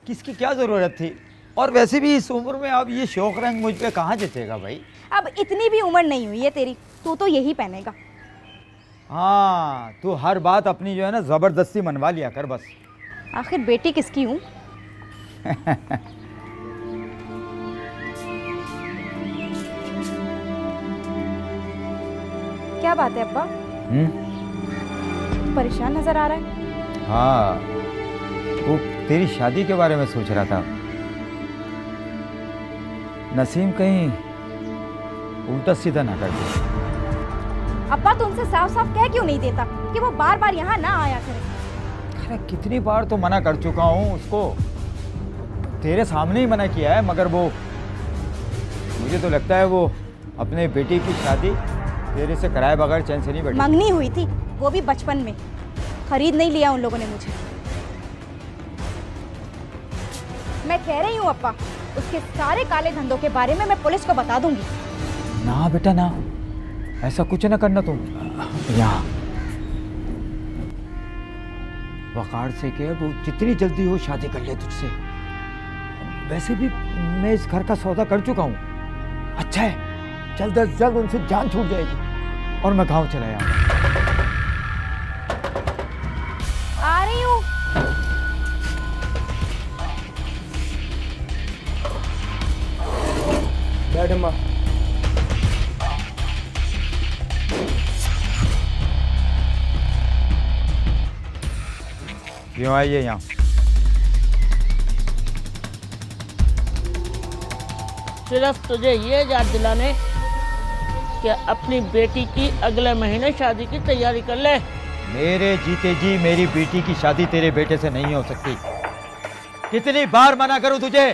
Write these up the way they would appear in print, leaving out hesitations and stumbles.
किसकी क्या ज़रूरत थी? और वैसे भी इस उम्र में अब ये शौक रंग मुझ पे कहाँ जचेगा भाई। अब इतनी भी उम्र नहीं हुई है तेरी, तू तो यही पहनेगा। हाँ, तू हर बात अपनी जो है ना ज़बरदस्ती मनवा लिया कर बस। आखिर बेटी किसकी हूँ? क्या बात है अब्बा? परेशान नजर आ रहा है। हाँ, वो तेरी शादी के बारे में सोच रहा था। नसीम कहीं उल्टा सीधा ना कर दे। अब्बा तुमसे साफ साफ कह क्यों नहीं देता कि वो बार बार यहाँ ना आया करे? अरे कितनी बार तो मना कर चुका हूँ उसको, तेरे सामने ही मना किया है, मगर वो मुझे तो लगता है वो अपने बेटी की शादी तेरे से कराए बगैर चैन से नहीं बैठी। मंगनी हुई थी, वो भी बचपन में, खरीद नहीं लिया उन लोगों ने मुझे। मैं कह रही हूँ अब्बा, उसके सारे काले धंधों के बारे में मैं पुलिस को बता दूंगी। ना बेटा ना, ऐसा कुछ ना करना तुम। यहाँ वकार से कह वो जितनी जल्दी हो शादी कर ले तुझसे। वैसे भी मैं इस घर का सौदा कर चुका हूँ। अच्छा है, जल्द अज जल्द उनसे जान छूट जाएगी और मैं गांव चला जाऊंगा। आ रही हूँ। बैठ अम्मा। क्यों आई है यहाँ? सिर्फ तुझे ये याद दिलाने कि अपनी बेटी की अगले महीने शादी की तैयारी कर ले। मेरे जीते जी मेरी बेटी की शादी तेरे बेटे से नहीं हो सकती। कितनी बार मना करूं तुझे?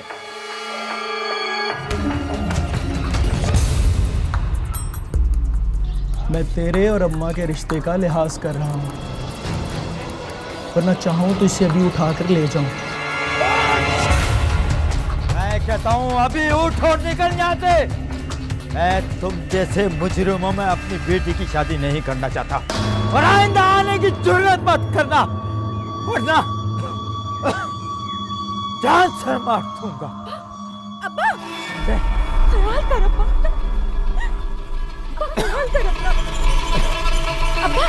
मैं तेरे और अम्मा के रिश्ते का लिहाज कर रहा हूँ, वरना चाहूँ तो इसे अभी उठाकर ले जाऊं। मैं कहता हूँ अभी उठ और निकल यहाँ से। मैं तुम जैसे मुजरिमों में अपनी बेटी की शादी नहीं करना चाहता, और आइंदा आने की जुर्रत मत करना, वरना जान से मार दूंगा। अब्बा, ख्याल कर अब्बा, ख्याल कर अपना। अब्बा,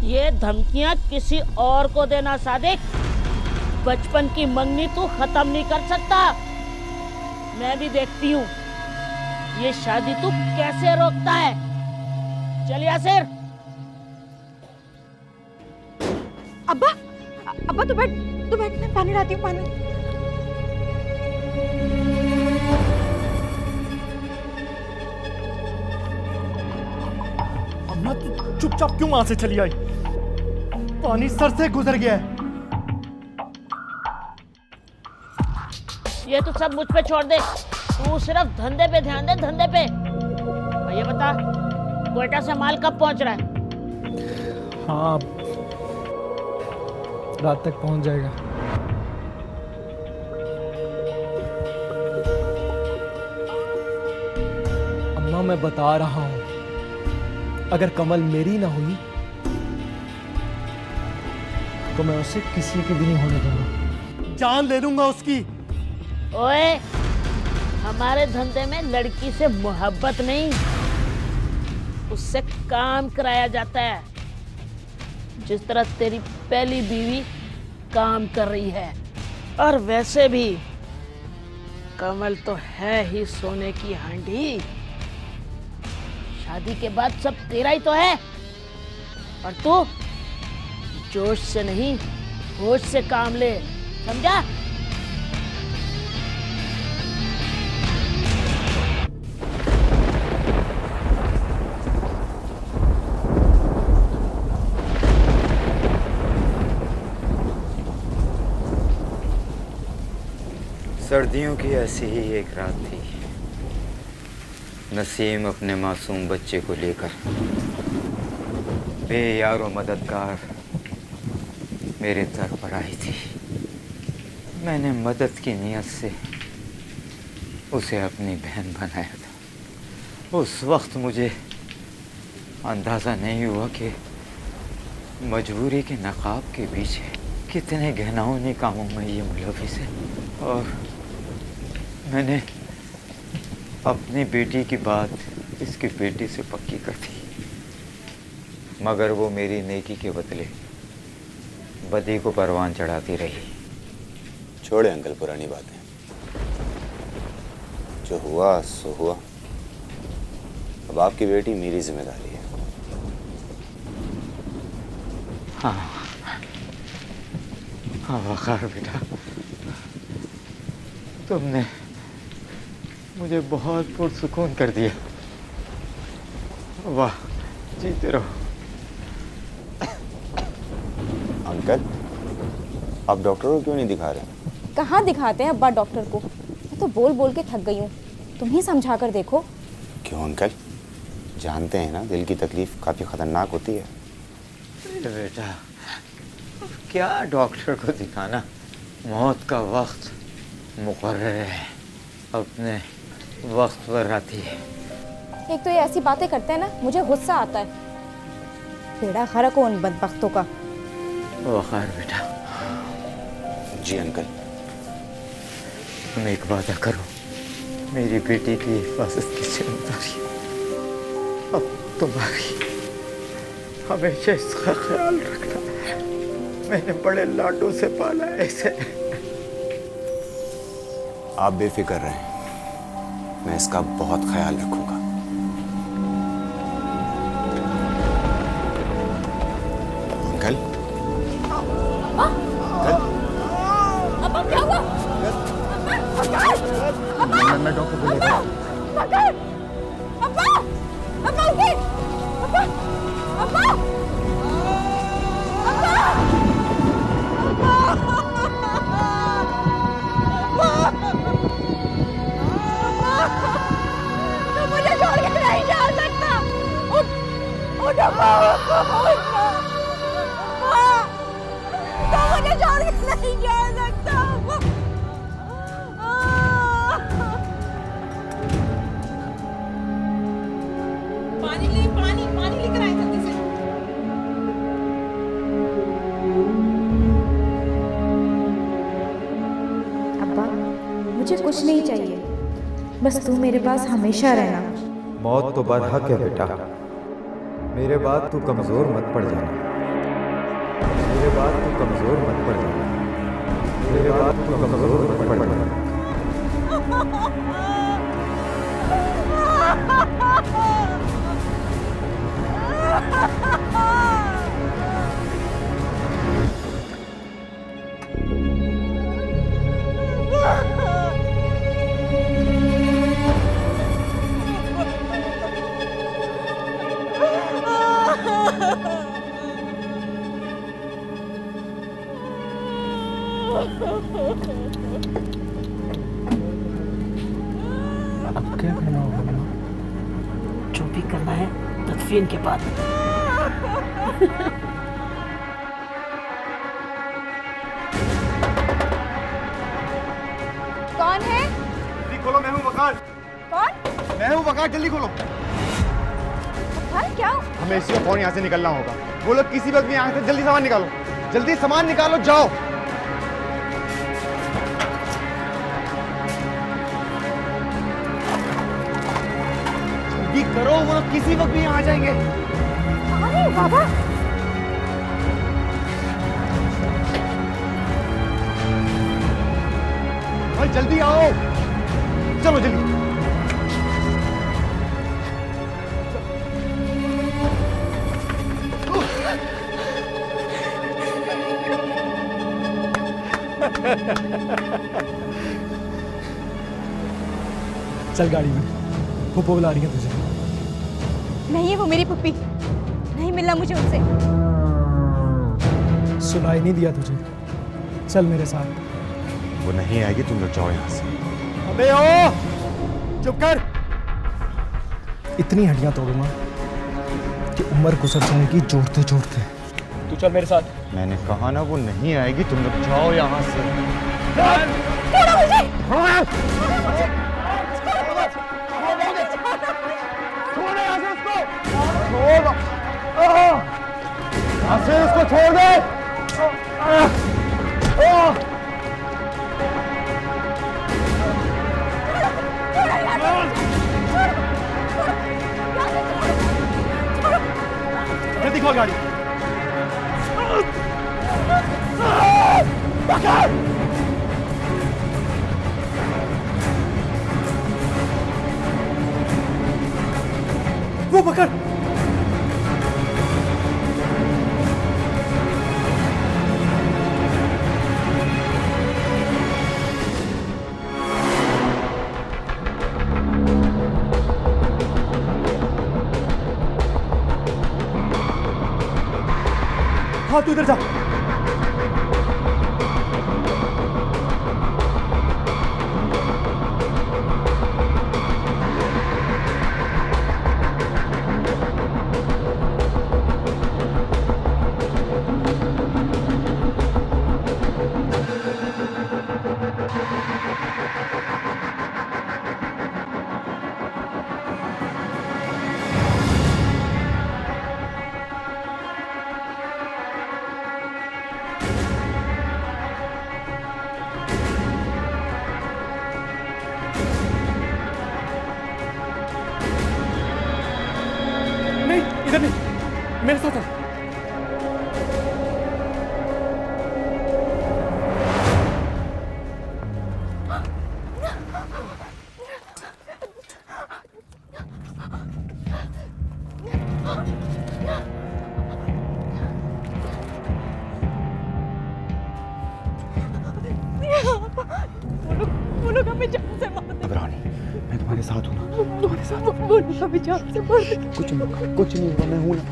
ये धमकियां किसी और को देना सादिक, बचपन की मंगनी तू खत्म नहीं कर सकता। मैं भी देखती हूँ ये शादी तू कैसे रोकता है। चल यासिर। अब्बा, अब्बा तू बैठ, मैं पानी लाती हूँ, पानी। अम्मा तू चुपचाप क्यों वहां से चली आई? पानी सर से गुजर गया है। ये तो सब मुझ पे छोड़ दे, तू सिर्फ धंधे पे ध्यान दे, धंधे पे। ये बता क्वेटा से माल कब पहुंच रहा है? हाँ, रात तक पहुंच जाएगा। अम्मा मैं बता रहा हूं, अगर कमल मेरी ना हुई तो मैं उसे किसी के भी नहीं होने दूंगा। जान ले लूंगा उसकी। ओए, हमारे धंधे में लड़की से मोहब्बत नहीं, उससे काम कराया जाता है, जिस तरह तेरी पहली बीवी काम कर रही है। और वैसे भी कमल तो है ही सोने की हांडी, शादी के बाद सब तेरा ही तो है। और तू जोश से नहीं, होश से काम ले, समझा? सर्दियों की ऐसी ही एक रात थी। नसीम अपने मासूम बच्चे को लेकर बेयारो मददगार मेरे दर पर आई थी। मैंने मदद की नीयत से उसे अपनी बहन बनाया था। उस वक्त मुझे अंदाज़ा नहीं हुआ कि मजबूरी के नकाब के पीछे कितने घिनौने कामों में ये मुलविस है। और मैंने अपनी बेटी की बात इसकी बेटी से पक्की कर दी, मगर वो मेरी नेकी के बदले बदी को परवान चढ़ाती रही। छोड़े अंकल पुरानी बातें, जो हुआ सो हुआ। अब आपकी बेटी मेरी जिम्मेदारी है। हाँ हाँ वकार बेटा, तुमने मुझे बहुत पुरसुकून कर दिया। वाह, जीते रहो। अंकल, आप डॉक्टर को क्यों नहीं दिखा रहे? कहाँ दिखाते हैं अब्बा डॉक्टर को? मैं तो बोल बोल के थक गई हूँ, तुम ही समझा कर देखो। क्यों अंकल, जानते हैं ना दिल की तकलीफ काफ़ी ख़तरनाक होती है। अरे बेटा, क्या डॉक्टर को दिखाना, मौत का वक्त मुकर्रर है, अपने वक्त पर आती है। एक तो ये ऐसी बातें करते हैं ना, मुझे गुस्सा आता है। बेड़ा खरक हो उन बदबख्तों का। वकार बेटा। जी अंकल। तुम एक वादा करो, मेरी बेटी की हिफाजत की जिम्मेदारी अब तुम्हारी। हमेशा इसका ख्याल रखना, मैंने बड़े लाडों से पाला है इसे। आप बेफिक्र रहें, मैं इसका बहुत ख्याल रखूंगा। अंकल, अब्बा क्या हुआ? मैं डॉक्टर को लेकर अब्बा अब्बा उठिए! अब्बा अब्बा तुम मुझे छोड़ के नहीं जा सकता। उठ अब्बा, तुम मुझे छोड़ के नहीं जा सकता। पानी लेकर आए जल्दी से। अब्बा, मुझे कुछ नहीं चाहिए, बस तू मेरे पास हमेशा रहना। मौत तो बरहक है बेटा, मेरे बाद तू कमज़ोर मत पड़ जाना। मेरे बाद तू कमज़ोर मत पड़ जाना। मेरे बाद तू कमज़ोर मत पड़ जाना। अब क्या करना होगा माँ? जो भी करना है तदफीन के बाद। कौन है? जल्दी खोलो, मैं हूँ वकार। कौन? मैं हूँ वकार, जल्दी खोलो। हाँ, क्या? हमें इसी को यहाँ से निकलना होगा। वो लोग किसी वक्त भी यहाँ से, जल्दी सामान निकालो, जल्दी सामान निकालो, जाओ। जल्दी करो, वो लोग किसी वक्त भी यहाँ आ जाएंगे। अरे बाबा, भाई जल्दी आओ, चलो जल्दी। चल गाड़ी में, फूफो बुला रही है तुझे। नहीं है वो मेरी पुप्पी, नहीं मिलना मुझे उनसे। सुनाई नहीं दिया तुझे? चल मेरे साथ। वो नहीं आएगी, तुम लोग जाओ यहाँ से। अबे ओ, चुप कर। इतनी हड्डियां तोड़ूंगा कि उम्र गुजर जाएगी जोड़ते जोड़ते। तू चल मेरे साथ। मैंने कहा ना वो नहीं आएगी, तुम लोग जाओ यहाँ से। छोड़ो मुझे! छोड़ यहाँ से उसको, छोड़, यहाँ से उसको छोड़ दे। जल्दी खोल गाड़ी। वो पकड़। हाँ तू इधर जा। इधर नहीं, मेरे साथ आ। वो लोग हमें जान से मार देंगे। घबराओ नहीं, मैं तुम्हारे साथ हूँ ना, तुम्हारे साथ। वो लोग हमें जान से मार देंगे। कुछ नहीं होगा, मैं हूँ ना।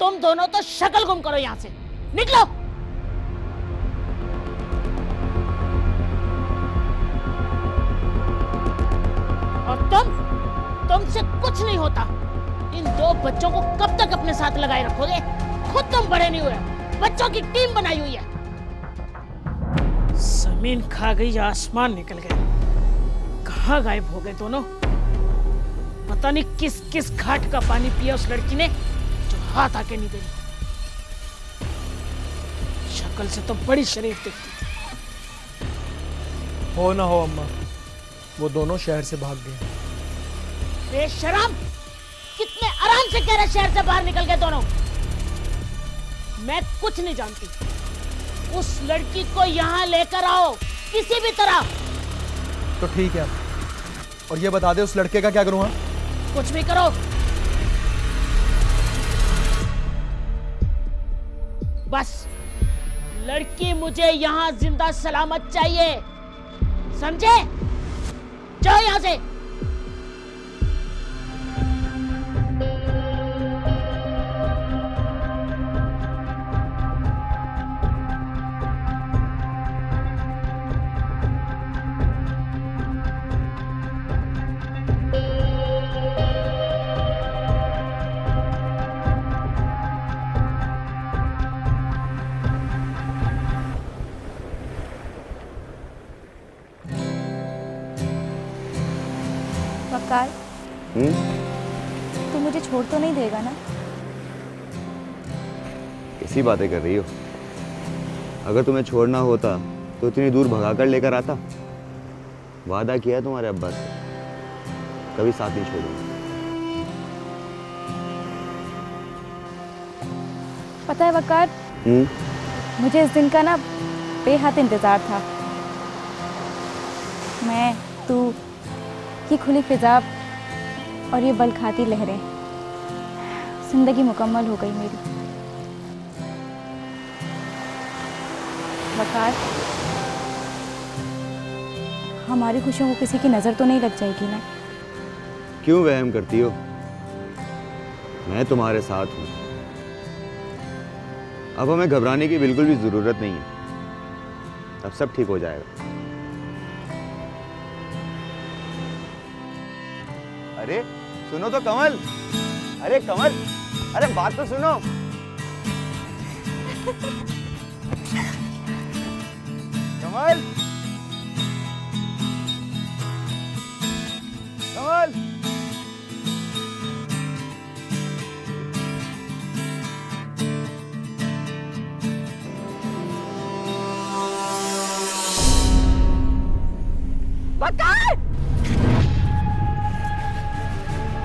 तुम दोनों तो शक्ल गुम करो यहां से, निकलो। और तुमसे कुछ नहीं होता। इन दो बच्चों को कब तक अपने साथ लगाए रखोगे? खुद तुम बड़े नहीं हुए, बच्चों की टीम बनाई हुई है। जमीन खा गई, आसमान निकल गए। कहाँ गायब हो गए दोनों? पता नहीं किस किस घाट का पानी पिया उस लड़की ने जो हाथ आके नहीं दे रही। शक्ल से तो बड़ी शरीफ दिखती थी। हो ना हो अम्मा, वो दोनों शहर से भाग गए। बेशरम, कितने आराम से कह रहे शहर से बाहर निकल गए दोनों। मैं कुछ नहीं जानती। उस लड़की को यहाँ लेकर आओ किसी भी तरह। तो ठीक है, और ये बता दे उस लड़के का क्या करूँ? हाँ, कुछ भी करो, बस लड़की मुझे यहाँ जिंदा सलामत चाहिए, समझे? जाओ यहाँ से। वकार, तू मुझे छोड़ तो नहीं देगा ना? कैसी बातें कर रही हो? अगर तुम्हें छोड़ना होता तो इतनी दूर भगा कर लेकर आता। वादा किया है तुम्हारे अब्बा से, कभी साथ नहीं छोड़ूंगा। पता है वकार, मुझे इस दिन का ना बेहद इंतज़ार था। मैं, तू, ये खुली फिजा और ये बल खाती लहरें, जिंदगी मुकम्मल हो गई मेरी। वकार, हमारी खुशियों को किसी की नज़र तो नहीं लग जाएगी ना? क्यों वहम करती हो? मैं तुम्हारे साथ हूं। अब हमें घबराने की बिल्कुल भी जरूरत नहीं है। अब सब ठीक हो जाएगा। अरे सुनो तो कमल, अरे कमल, अरे बात तो सुनो। कमल, कमल,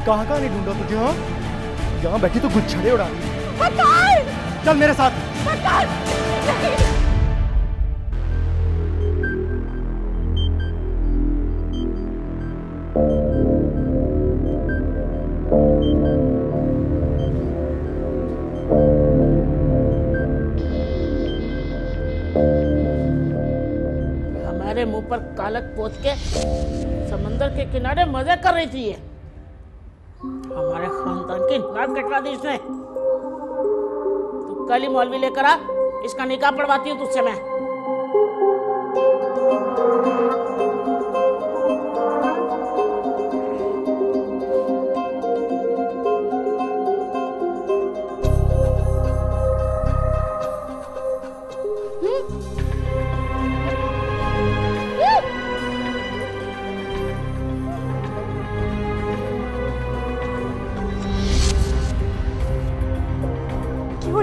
कहाँ कहाँ नहीं ढूंढा तुझे? हाँ, यहाँ बैठी तो गुच्छड़े उड़ा रही। चल मेरे साथ। हमारे मुंह पर कालक पोत के समंदर के किनारे मजे कर रही थी ये। हमारे खानदान की नाक कटवा दी इसने। तू कल ही मौलवी लेकर आ, इसका निकाह पढ़वाती हूँ तुझसे मैं।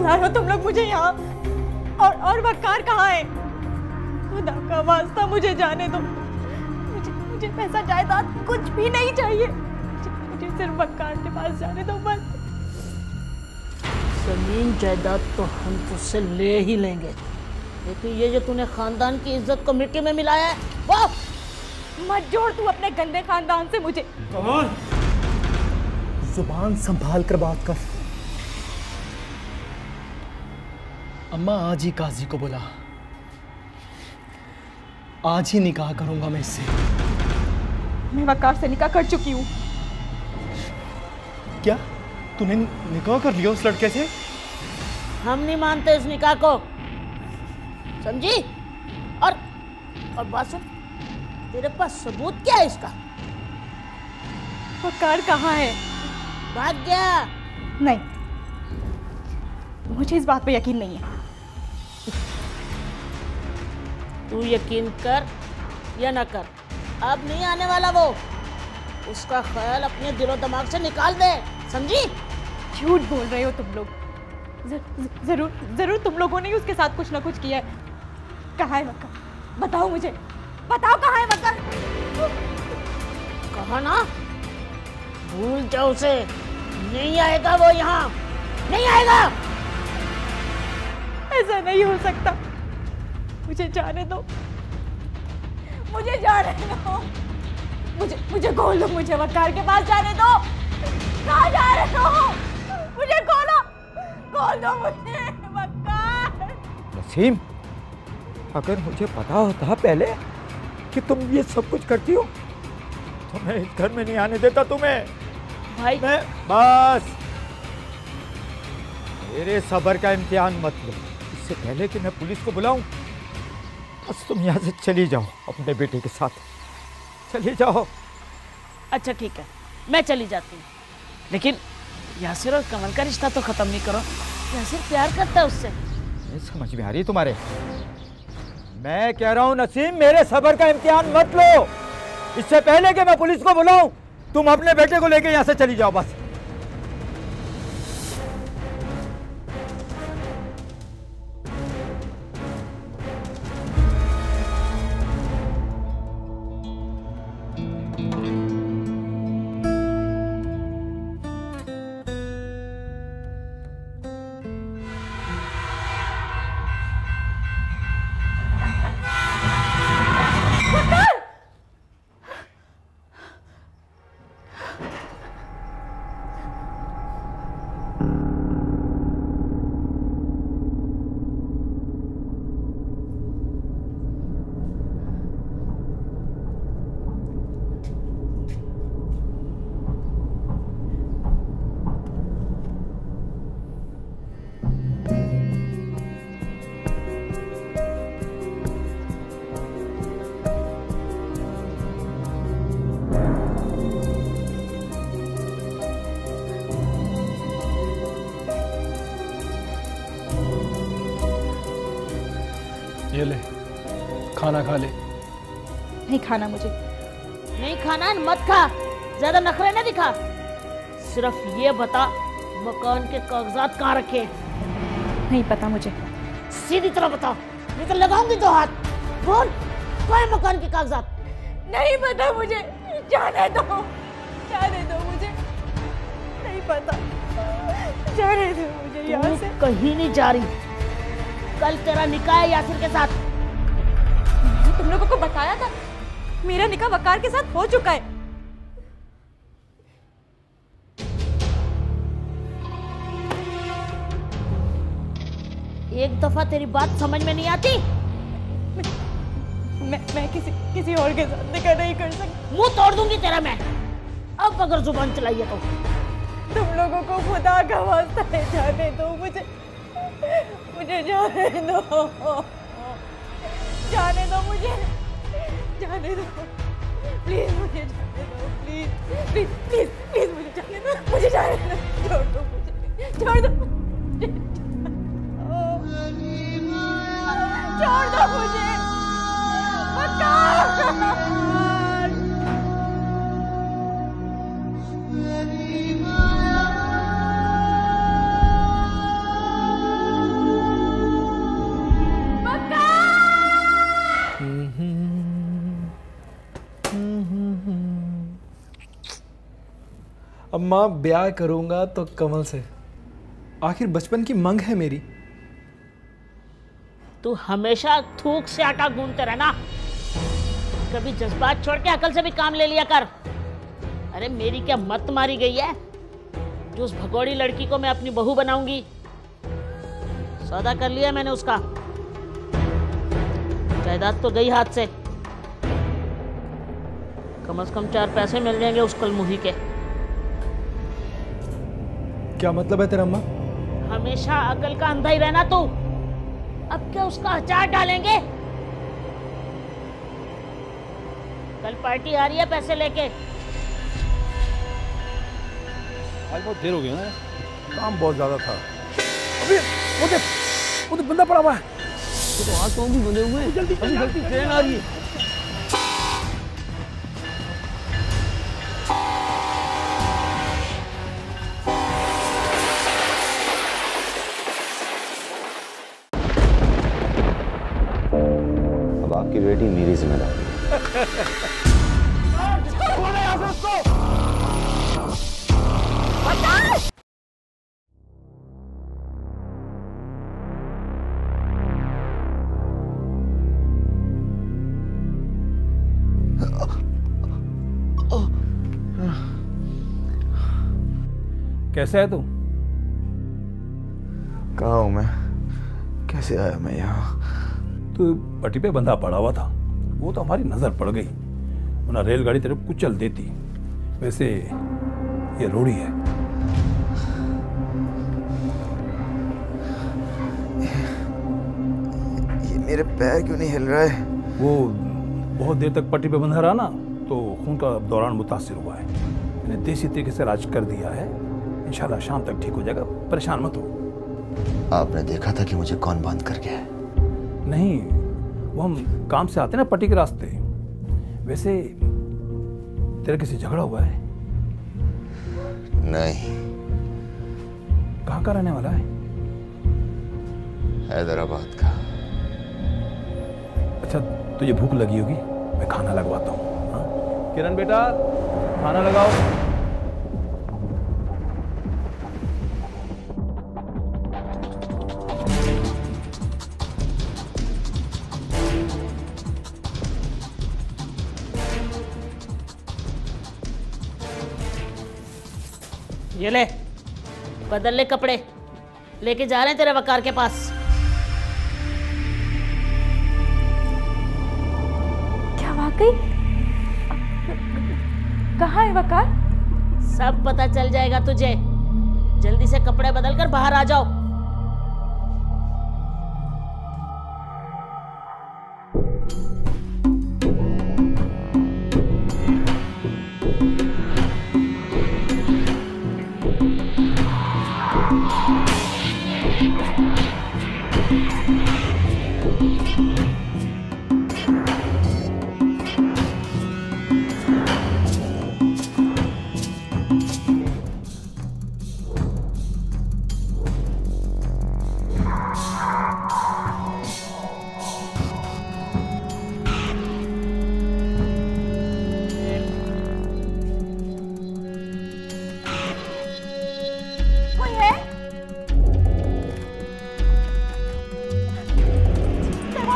लाए हो तुम लोग मुझे यहाँ? और वकार कहाँ है? खुदा का वास्ता मुझे जाने दो। मुझे पैसा जायदाद कुछ भी नहीं चाहिए। मुझे सिर्फ वकार के पास जाने दो बस। जमीन जायदाद तो हम तुझसे ले ही लेंगे, लेकिन ये जो तूने खानदान की इज्जत को मिट्टी में मिलाया है वो मत जोड़ तू अपने गंदे खानदान से मुझे। कौन? जुबान संभाल कर बात कर। अम्मा आज ही काजी को बुला, आज ही निकाह करूंगा मैं इससे। मैं वकार से निकाह कर चुकी हूँ। क्या तूने निकाह कर लिया उस लड़के से? हम नहीं मानते इस निकाह को, समझी? और बात सुन, तेरे पास सबूत क्या है इसका? वकार कहाँ है? भाग गया। नहीं, मुझे इस बात पे यकीन नहीं है। तू यकीन कर या ना कर, अब नहीं आने वाला वो। उसका ख्याल अपने दिलो दिमाग से निकाल दे, समझी? झूठ बोल रहे हो तुम लोग। जरूर तुम लोगों ने ही उसके साथ कुछ ना कुछ किया है। कहाँ है वकार? बताओ मुझे, बताओ कहाँ है वकार? कहा ना, भूल जाओ उसे, नहीं आएगा वो यहाँ, नहीं आएगा। ऐसा नहीं हो सकता, मुझे जाने दो, मुझे जाने दो, मुझे खोल दो, मुझे वकार के पास जाने दो। कहाँ जा रहे हो? मुझे खोल दो मुझे वकार। नसीम, अगर मुझे पता होता पहले कि तुम ये सब कुछ करती हो तो मैं इस घर में नहीं आने देता तुम्हें। भाई मैं बस, मेरे सब्र का इम्तिहान मत लो। इससे पहले कि मैं पुलिस को बुलाऊं, बस तुम यहाँ से चली जाओ, अपने बेटे के साथ चली जाओ। अच्छा ठीक है, मैं चली जाती हूँ, लेकिन यासिर और कमल का रिश्ता तो खत्म नहीं करो। यासिर प्यार करता है उससे। ये समझ में आ रही तुम्हारे? मैं कह रहा हूँ नसीम, मेरे सब्र का इम्तिहान मत लो। इससे पहले कि मैं पुलिस को बुलाऊं, तुम अपने बेटे को लेके यहाँ से चली जाओ बस। ये ले, खाना खा ले। नहीं खाना मुझे। नहीं खाना मत खा, ज्यादा नखरे ना दिखा। सिर्फ ये बता मकान के कागजात कहाँ रखे? नहीं पता मुझे। सीधी तरह बता, नहीं तो लगाऊंगी तो हाथ। बोल, कौन है मकान के कागजात? नहीं पता मुझे, जाने दो मुझे, नहीं पता, जाने दो मुझे यहाँ से। कहीं नहीं जा रही, कल तेरा निकाह है यासिर के साथ। मैंने तुम लोगों को बताया था मेरा निकाह वकार के साथ हो चुका है। एक दफा तेरी बात समझ में नहीं आती? मैं किसी और के साथ निकाह नहीं कर सकती। मुंह तोड़ दूंगी तेरा मैं, अब अगर जुबान चलाई है तो। तुम लोगों को खुदा का वास्ता है, जाने दो मुझे जाने दो मुझे, जाने दो प्लीज, मुझे जाने दो प्लीज मुझे जाने दो, मुझे जाने दो, छोड़ दो मुझे, छोड़ दो मुझे, वकार। अम्मा ब्याह करूंगा तो कमल से, आखिर बचपन की मंग है मेरी। तू हमेशा थूक से आटा गूंथते रहना, कभी जज्बात छोड़ के अकल से भी काम ले लिया कर। अरे मेरी क्या मत मारी गई है जो उस भगोड़ी लड़की को मैं अपनी बहू बनाऊंगी? सौदा कर लिया मैंने उसका, जायदाद तो गई हाथ से, कम से कम 4 पैसे मिल जाएंगे उस कलमुही के। क्या मतलब है तेरा अम्मा? हमेशा अकल का अंधा ही रहना तू। अब क्या उसका अचार डालेंगे? कल पार्टी आ रही है पैसे लेके। आज बहुत देर हो गई ना, काम बहुत ज्यादा था। अभी वो तो बंदा पड़ा हुआ है। तो हाथ पाँव भी बंधे हुए हैं। जल्दी ट्रेन आ रही है। अब आपकी बेटी मेरी जिम्मेदारी है। कैसे है तू? कहाँ हूँ मैं? कैसे आया मैं यहाँ? तू पट्टी पे बंधा पड़ा हुआ था, वो तो हमारी नजर पड़ गई, वरना रेलगाड़ी तेरे को कुचल देती। वैसे ये रोड़ी है। ये मेरे पैर क्यों नहीं हिल रहा है? वो बहुत देर तक पट्टी पे बंधा रहा ना, तो खून का दौरान मुतासिर हुआ है। मैंने देसी तरीके से इलाज कर दिया है, इंशाल्लाह शाम तक ठीक हो जाएगा, परेशान मत हो। आपने देखा था कि मुझे कौन बांध कर गया है? नहीं, वो हम काम से आते ना पट्टी के रास्ते। वैसे तेरा किसी झगड़ा हुआ है? नहीं। कहाँ का रहने वाला है? हैदराबाद का। अच्छा, तुझे भूख लगी होगी, मैं खाना लगवाता हूँ। किरण बेटा, खाना लगाओ। ये ले, बदल ले कपड़े, लेके जा रहे हैं तेरे वकार के पास। क्या वाकई? कहाँ है वकार? सब पता चल जाएगा तुझे। जल्दी से कपड़े बदल कर बाहर आ जाओ।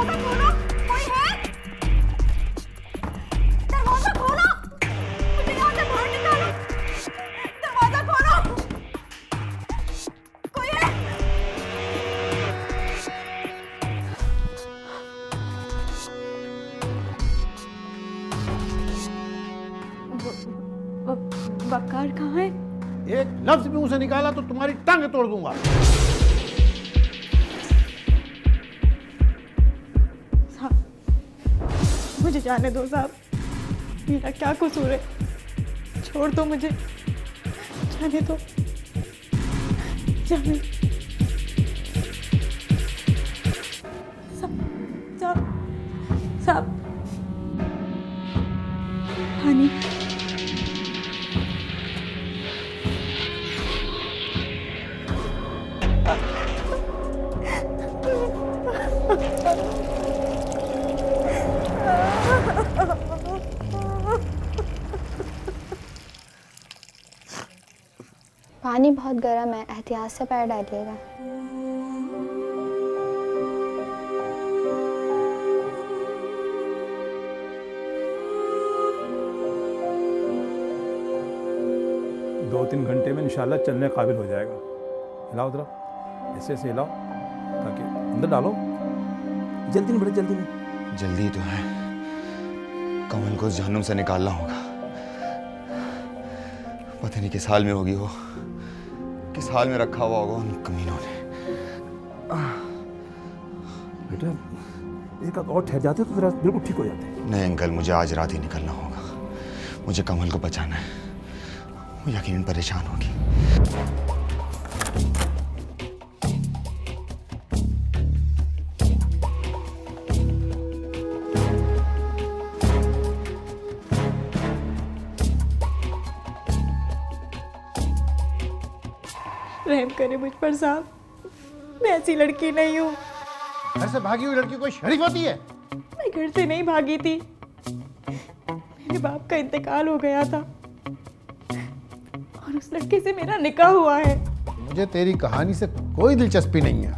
दरवाजा खोलो, कोई है? दरवाजा खोलो, मुझे यहाँ से बाहर निकालो। दरवाजा खोलो, कोई है? वकार कहाँ है? एक लफ्ज भी मुंह से निकाला तो तुम्हारी टांग तोड़ दूंगा। मुझे जाने दो साहब, मेरा क्या कसूर है? छोड़ दो मुझे, जाने दो, जाने। साहब, पानी। पानी बहुत गर्म है, एहतियात से पैर डालिएगा। दो तीन घंटे में इंशाल्लाह चलने काबिल हो जाएगा। हिलाओ जरा, ऐसे ऐसे हिलाओ ताकि अंदर डालो। जल्दी नहीं, बड़े जल्दी नहीं। जल्दी तो है, कमल को जहन्नुम से निकालना होगा। पता नहीं किस हाल में होगी वो, किस हाल में रखा हुआ होगा उन कमीनों ने। बेटा एक आध और ठहर जाते तो जरा बिल्कुल ठीक हो जाते। नहीं अंकल, मुझे आज रात ही निकलना होगा। मुझे कमल को बचाना है, वो यकीनन परेशान होगी। रहम करे मुझ पर साहब, मैं ऐसी लड़की नहीं हूँ। ऐसे भागी हुई लड़की कोई शरीफ होती है? मैं घर से नहीं भागी थी, मेरे बाप का इंतकाल हो गया था और उस लड़के से मेरा निकाह हुआ है। मुझे तेरी कहानी से कोई दिलचस्पी नहीं है।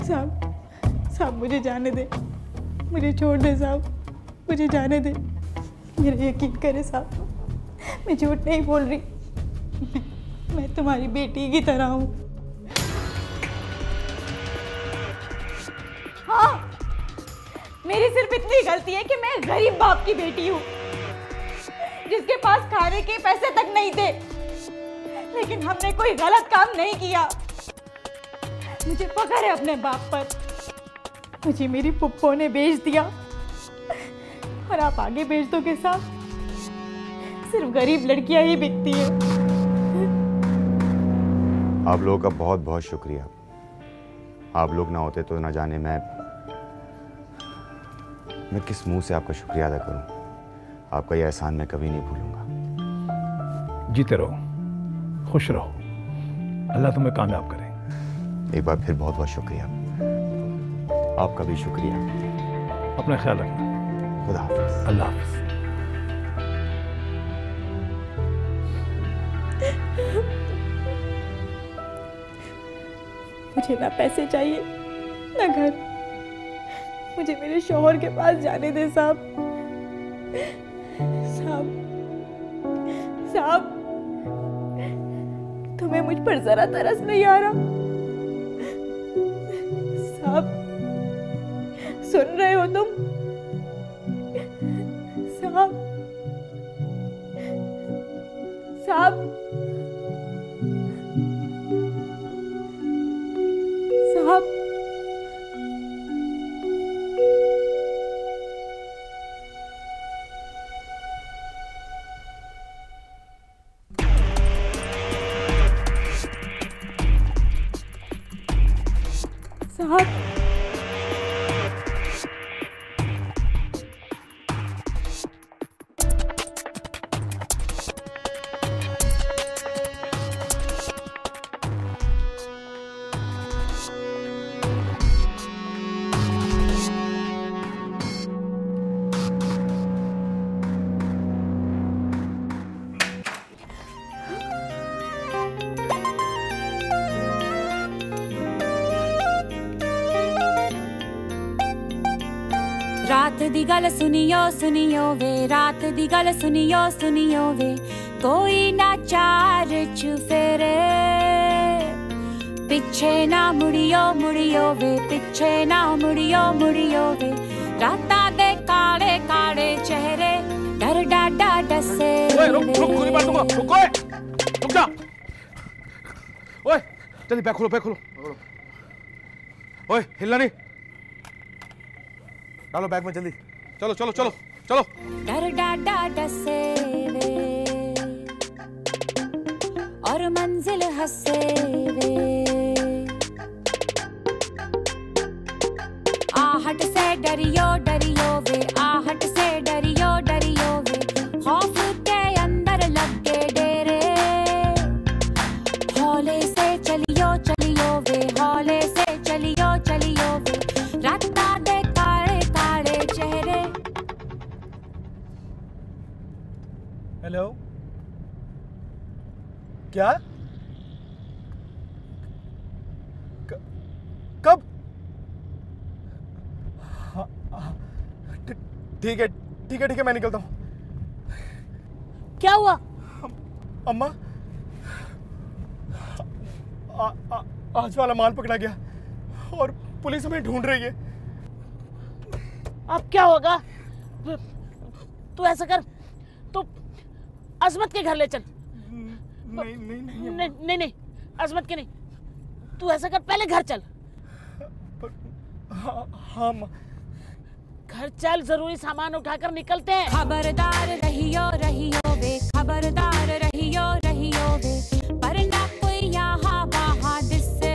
साहब मुझे जाने दे, मुझे छोड़ दे साहब, मुझे जाने दे। मेरा यकीन करे साहब, मैं झूठ नहीं बोल रही, मैं तुम्हारी बेटी की तरह हूँ। हाँ, मेरी सिर्फ इतनी गलती है कि मैं गरीब बाप की बेटी हूँ, जिसके पास खाने के पैसे तक नहीं थे, लेकिन हमने कोई गलत काम नहीं किया। मुझे फख्र है अपने बाप पर। मुझे मेरी पुप्पो ने बेच दिया और आप आगे बेच दोगे साहब। सिर्फ गरीब लड़कियां ही बिकती है। आप लोगों का बहुत बहुत शुक्रिया। आप लोग ना होते तो ना जाने मैं किस मुंह से आपका शुक्रिया अदा करूं। आपका यह एहसान मैं कभी नहीं भूलूंगा। जीते रहो, खुश रहो, अल्लाह तुम्हें कामयाब करे। एक बार फिर बहुत बहुत शुक्रिया। आपका भी शुक्रिया। अपना ख्याल रखना। खुदा हाफिज़। अल्लाह हाफिज़। मुझे ना पैसे चाहिए ना घर, मुझे मेरे शौहर के पास जाने दे साहब। साहब तुम्हें मुझ पर जरा तरस नहीं आ रहा? साहब सुन रहे हो तुम? साहब साहब साहब साहब रात दी गल सुनियो सुनियो वे, रात दी गल सुनियो सुनियो वे, कोई ना चार चुफेरे, पिछे ना मुड़ियो मुड़ियो वे, पिछे ना मुड़ियो मुड़ियो वे, राता दे काले काले चेहरे, डर डाडा डसे। ओए रुक रुक, गोली मार दूंगा, रुक ओए, रुक जा। ओए जल्दी बैग खोलो, बैग खोलो। ओए हिलना नहीं, डालो बैग में जल्दी, चलो चलो चलो चलो। डर डाडा डसे वे और मंजिल हंसे वे, आहट से डरियो डरियो वे, आहट से डरियो डरियो वे, खौफ के अंदर लगे डेरे, हौले से चलियो चलियो वे, हौले से चलियो चलियो वे, राता दे काले काले चेहरे। हेलो, क्या? कब? ठीक है ठीक है ठीक है, मैं निकलता हूँ। क्या हुआ? अम्मा, आज वाला माल पकड़ा गया और पुलिस हमें ढूंढ रही है। अब क्या होगा? तू ऐसा कर, तू अजमत के घर ले चल। नहीं नहीं नहीं नहीं नहीं नहीं, अजमत के नहीं, तू ऐसा कर, पहले घर चल। हाँ अम्मा। घर चल, जरूरी सामान उठाकर निकलते हैं। खबरदार रहियो रहियो वे, खबरदार रहियो रहियो वे, पर ना कोई यहाँ वहाँ दिसे,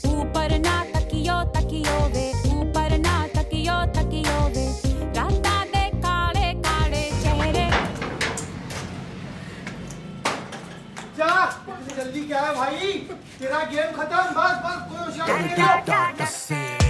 ऊपर ना तकियो तकियो वे, ऊपर ना तकियो तकियो वे, राता दे काले काले चेहरे। जा जल्दी क्या है भाई, तेरा गेम खत्म, बस बस कोई होशियारी नहीं है।